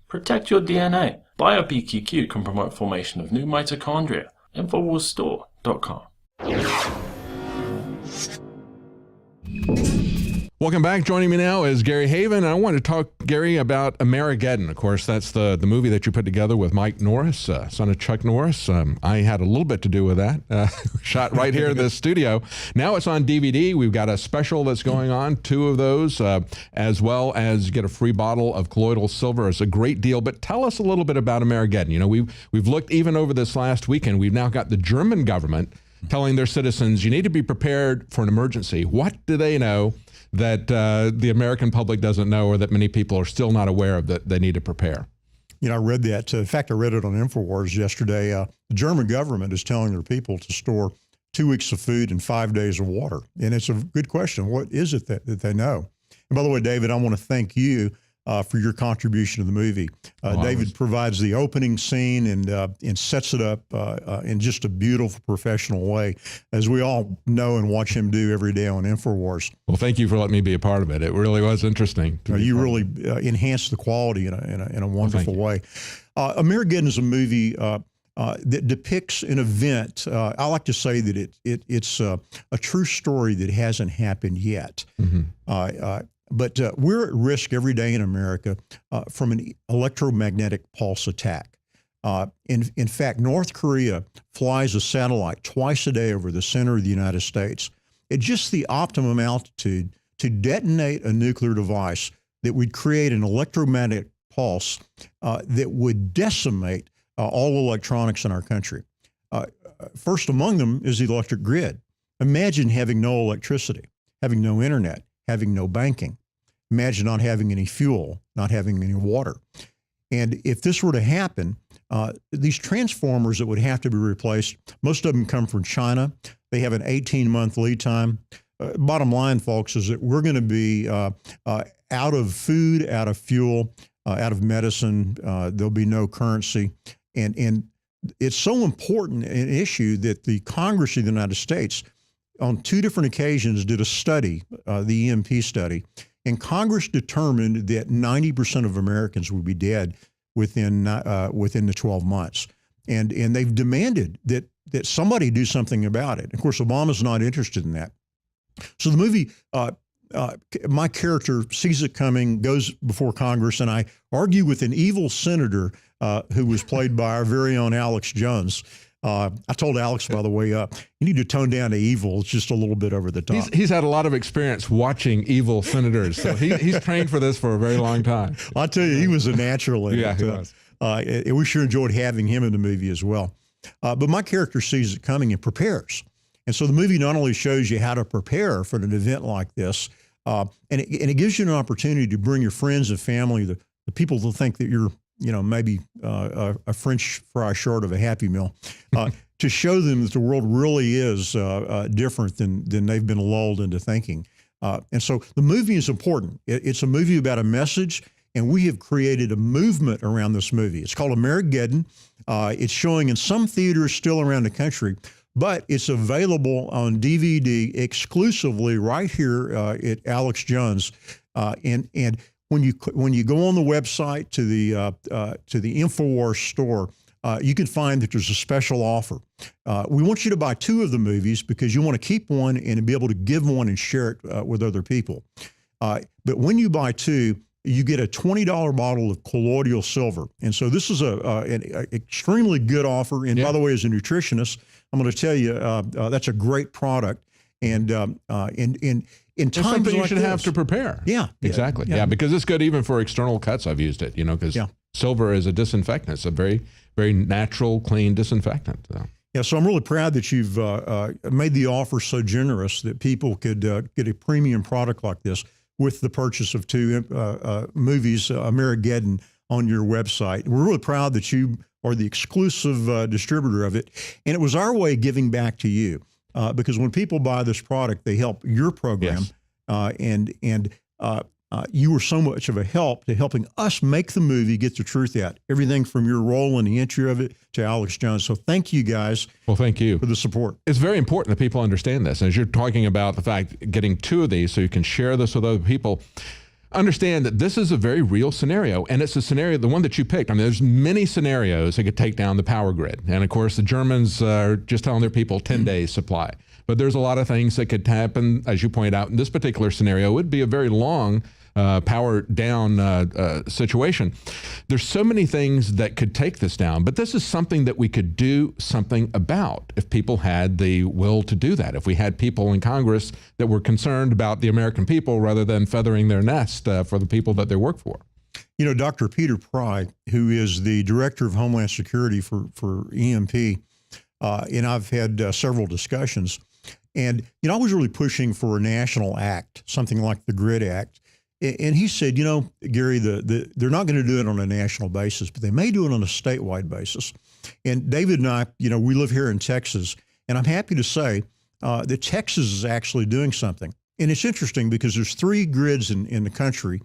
Protect your DNA. BioPQQ can promote formation of new mitochondria. Infowarsstore.com. Welcome back. Joining me now is Gary Heavin. I want to talk, Gary, about Amerigeddon. Of course, that's the movie that you put together with Mike Norris, son of Chuck Norris. I had a little bit to do with that. Shot right here in the studio. Now it's on DVD. We've got a special that's going on, 2 of those, as well as get a free bottle of colloidal silver. It's a great deal. But tell us a little bit about Amerigeddon. You know, we've looked even over this last weekend. We've now got the German government telling their citizens, you need to be prepared for an emergency. What do they know that the American public doesn't know, or that many people are still not aware of, that they need to prepare? You know, I read that. In fact, I read it on Infowars yesterday. The German government is telling their people to store 2 weeks of food and 5 days of water. And it's a good question. What is it that they know? And by the way, David, I want to thank you for your contribution to the movie. David provides the opening scene and sets it up in just a beautiful professional way, as we all know and watch him do every day on Infowars. Well, thank you for letting me be a part of it. It really was interesting. You really enhanced the quality in a wonderful way. Amerigeddon is a movie that depicts an event. I like to say that it's a true story that hasn't happened yet. Mm-hmm. But we're at risk every day in America from an electromagnetic pulse attack. In fact, North Korea flies a satellite twice a day over the center of the United States at just the optimum altitude to detonate a nuclear device that would create an electromagnetic pulse that would decimate all electronics in our country. First among them is the electric grid. Imagine having no electricity, having no internet, having no banking. Imagine not having any fuel, not having any water. And if this were to happen, these transformers that would have to be replaced, most of them come from China. They have an 18-month lead time. Bottom line, folks, is that we're going to be out of food, out of fuel, out of medicine. There'll be no currency. And it's so important an issue that the Congress of the United States on 2 different occasions did a study, the EMP study, and Congress determined that 90% of Americans would be dead within the 12 months. And they've demanded that somebody do something about it. Of course, Obama's not interested in that. So the movie, my character sees it coming, goes before Congress, and I argue with an evil senator who was played by our very own Alex Jones. I told Alex, by the way, you need to tone down to evil. It's just a little bit over the top. He's had a lot of experience watching evil senators, so he's trained for this for a very long time. I'll tell you, he was a natural. Yeah, he was. We sure enjoyed having him in the movie as well. But my character sees it coming and prepares. And so the movie not only shows you how to prepare for an event like this, and it gives you an opportunity to bring your friends and family, the people who think that you're maybe a French fry short of a Happy Meal, to show them that the world really is different than they've been lulled into thinking. And so the movie is important. It's a movie about a message, and we have created a movement around this movie. It's called Amerigeddon. It's showing in some theaters still around the country, but it's available on DVD exclusively right here at Alex Jones. And when you go on the website to the Infowars store, you can find that there's a special offer. We want you to buy 2 of the movies because you want to keep one and be able to give one and share it with other people. But when you buy 2, you get a $20 bottle of colloidal silver. And so this is an extremely good offer. And by the way, as a nutritionist, I'm going to tell you that's a great product. And in times something you like should have to prepare. Yeah, exactly. Yeah, because it's good even for external cuts. I've used it, because silver is a disinfectant. It's a very, very natural, clean disinfectant. So. Yeah, so I'm really proud that you've made the offer so generous that people could get a premium product like this with the purchase of 2 movies, Amerigeddon, on your website. We're really proud that you are the exclusive distributor of it. And it was our way of giving back to you. Because when people buy this product, they help your program, and you were so much of a help to helping us make the movie, get the truth out. Everything from your role in the entry of it to Alex Jones. So thank you guys. Well, thank you for the support. It's very important that people understand this. As you're talking about the fact getting 2 of these so you can share this with other people. understand that this is a very real scenario, and it's a scenario, the one that you picked. I mean, there's many scenarios that could take down the power grid. And of course, the Germans are just telling their people 10 days supply. But there's a lot of things that could happen, as you point out, in this particular scenario. It would be a very long power down situation. There's so many things that could take this down, but this is something that we could do something about if people had the will to do that. If we had people in Congress that were concerned about the American people rather than feathering their nest for the people that they work for. You know, Dr. Peter Pry, who is the Director of Homeland Security for EMP, and I've had several discussions, and I was really pushing for a national act, something like the GRID Act. And he said, Gary, they're not going to do it on a national basis, but they may do it on a statewide basis. And David and I, we live here in Texas, and I'm happy to say that Texas is actually doing something. And it's interesting because there's 3 grids in the country.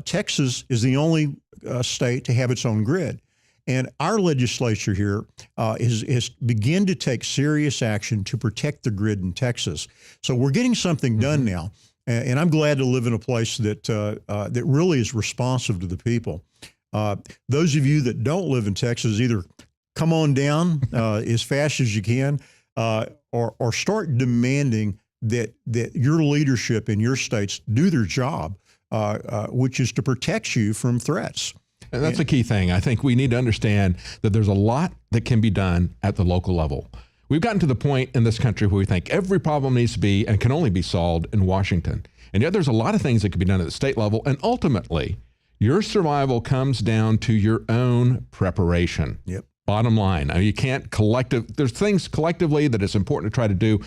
Texas is the only state to have its own grid. And our legislature here has begun to take serious action to protect the grid in Texas. So we're getting something done now. And I'm glad to live in a place that that really is responsive to the people. Those of you that don't live in Texas, either come on down as fast as you can, or start demanding that your leadership in your states do their job, which is to protect you from threats. And that's a key thing. I think we need to understand that there's a lot that can be done at the local level. We've gotten to the point in this country where we think every problem needs to be and can only be solved in Washington. And yet there's a lot of things that can be done at the state level. And ultimately, your survival comes down to your own preparation. Yep. Bottom line. I mean, you can't there's things collectively that it's important to try to do.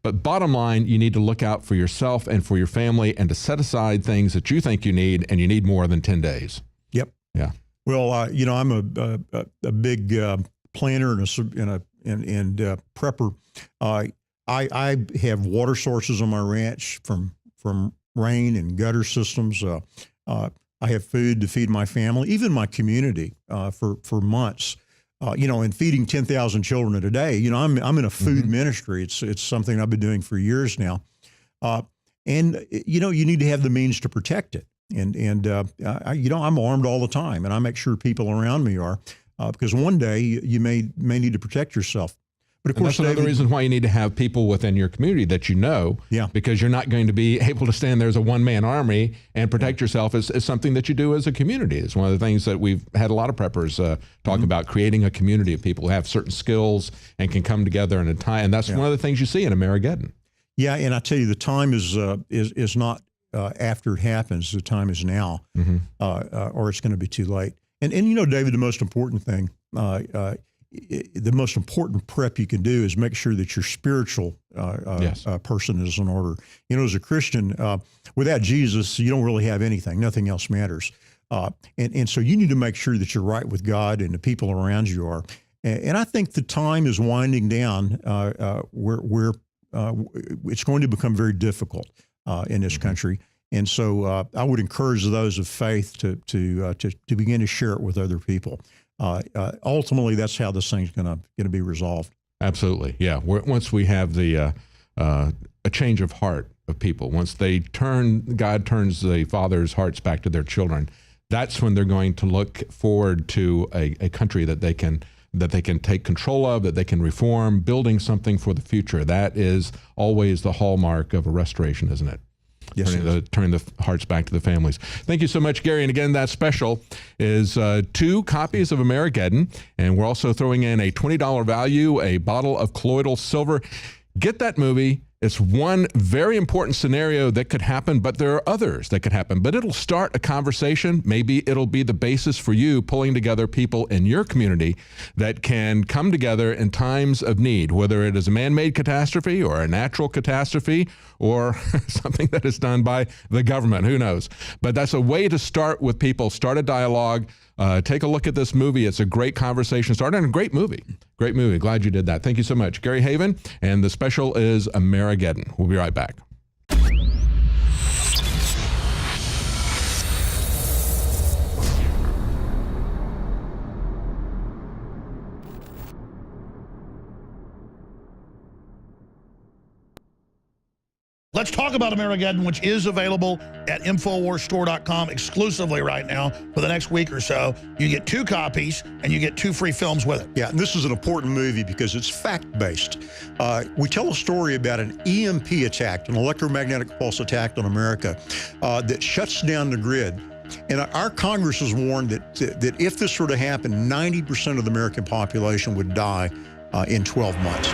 But bottom line, you need to look out for yourself and for your family and to set aside things that you think you need, and you need more than 10 days. Yep. Yeah. Well, I'm a big planner and prepper. I have water sources on my ranch from rain and gutter systems. I have food to feed my family, even my community, for months. And feeding 10,000 children a day. I'm in a food ministry. It's something I've been doing for years now. And you need to have the means to protect it. And I'm armed all the time, and I make sure people around me are, because one day you may need to protect yourself. But of course, that's another reason why you need to have people within your community that because you're not going to be able to stand there as a one-man army and protect yourself. Is something that you do as a community. It's one of the things that we've had a lot of preppers talk about, creating a community of people who have certain skills and can come together in a time. And that's one of the things you see in Amerigeddon. Yeah, and I tell you, the time is not after it happens. The time is now, or it's going to be too late. And David, the most important thing, the most important prep you can do is make sure that your spiritual person is in order. As a Christian, without Jesus, you don't really have anything. Nothing else matters. And so you need to make sure that you're right with God and the people around you are. And I think the time is winding down where it's going to become very difficult in this country. And so I would encourage those of faith to begin to share it with other people. Ultimately, that's how this thing's going to be resolved. Absolutely, yeah. Once we have the a change of heart of people, once God turns the fathers' hearts back to their children, that's when they're going to look forward to a country that they can take control of, that they can reform, building something for the future. That is always the hallmark of a restoration, isn't it? Yes, turning the hearts back to the families. Thank you so much, Gary. And again, that special is 2 copies of Amerigeddon, and we're also throwing in a $20 value, a bottle of colloidal silver. Get that movie. It's one very important scenario that could happen, but there are others that could happen. But it'll start a conversation. Maybe it'll be the basis for you pulling together people in your community that can come together in times of need, whether it is a man-made catastrophe or a natural catastrophe or something that is done by the government. Who knows? But that's a way to start with people, start a dialogue. Take a look at this movie. It's a great conversation starter and a great movie. Great movie. Glad you did that. Thank you so much. Gary Heavin, and the special is Amerigeddon. We'll be right back. let's talk about Amerigeddon, which is available at InfoWarsStore.com exclusively right now for the next week or so. You get 2 copies, and you get 2 free films with it. Yeah, and this is an important movie because it's fact-based. We tell a story about an EMP attack, an electromagnetic pulse attack on America that shuts down the grid. And our Congress has warned that if this were to happen, 90% of the American population would die in 12 months.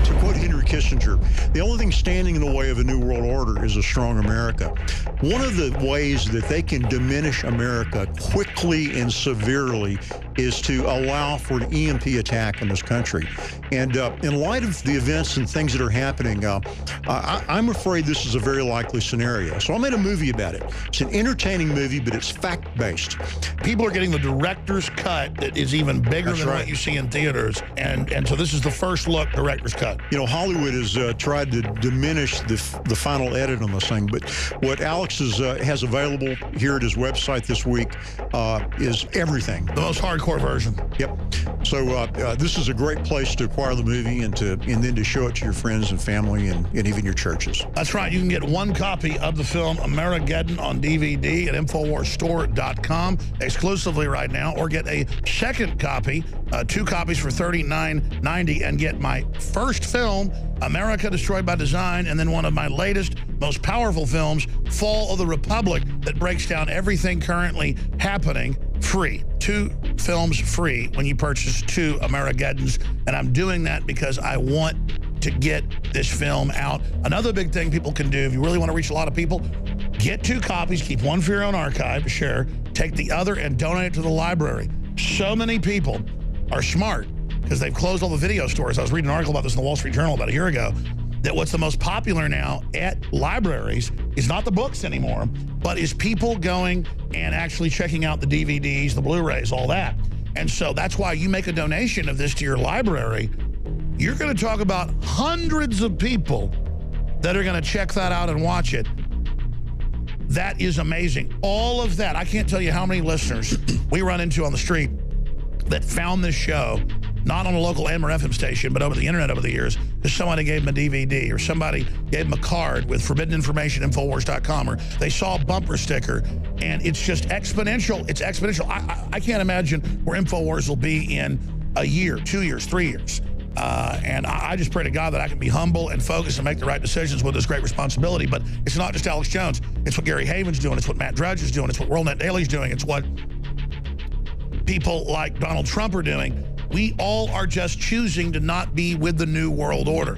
To quote Henry Kissinger, the only thing standing in the way of a new world order is a strong America. One of the ways that they can diminish America quickly and severely is to allow for an EMP attack in this country. And in light of the events and things that are happening, I'm afraid this is a very likely scenario. So I made a movie about it. It's an entertaining movie, but it's fact-based. People are getting the director's cut that is even bigger than what you see in theaters. And so this is the first look director's cut. You know, Hollywood has tried to diminish the final edit on this thing, but what Alex has available here at his website this week is everything. The most hardcore version. Yep. So this is a great place to acquire the movie and then to show it to your friends and family and even your churches. That's right. You can get 1 copy of the film Amerigeddon on DVD at InfoWarsStore.com exclusively right now, or get a second copy, 2 copies for $39.90, and get my first film, America Destroyed by Design, and then one of my latest, most powerful films, Fall of the Republic, that breaks down everything currently happening, free. 2 films free when you purchase 2 Amerigeddons, and I'm doing that because I want to get this film out. Another big thing people can do, if you really want to reach a lot of people, get 2 copies, keep 1 for your own archive to share, take the other and donate it to the library. So many people are smart because they've closed all the video stores. I was reading an article about this in the Wall Street Journal about a year ago, that what's the most popular now at libraries is not the books anymore, but is people going and actually checking out the DVDs, the Blu-rays, all that. And so that's why you make a donation of this to your library. You're going to talk about hundreds of people that are going to check that out and watch it. That is amazing. All of that, I can't tell you how many listeners we run into on the street that found this show, not on a local AM or FM station, but over the internet over the years, because somebody gave them a DVD or somebody gave them a card with forbidden information, Infowars.com, or they saw a bumper sticker, and it's just exponential. It's exponential. I can't imagine where Infowars will be in a year, 2 years, 3 years. And I just pray to God that I can be humble and focused and make the right decisions with this great responsibility. But it's not just Alex Jones. It's what Gary Heavin's doing. It's what Matt Drudge is doing. It's what WorldNet Daily's doing. It's what people like Donald Trump are doing. We all are just choosing to not be with the New World Order.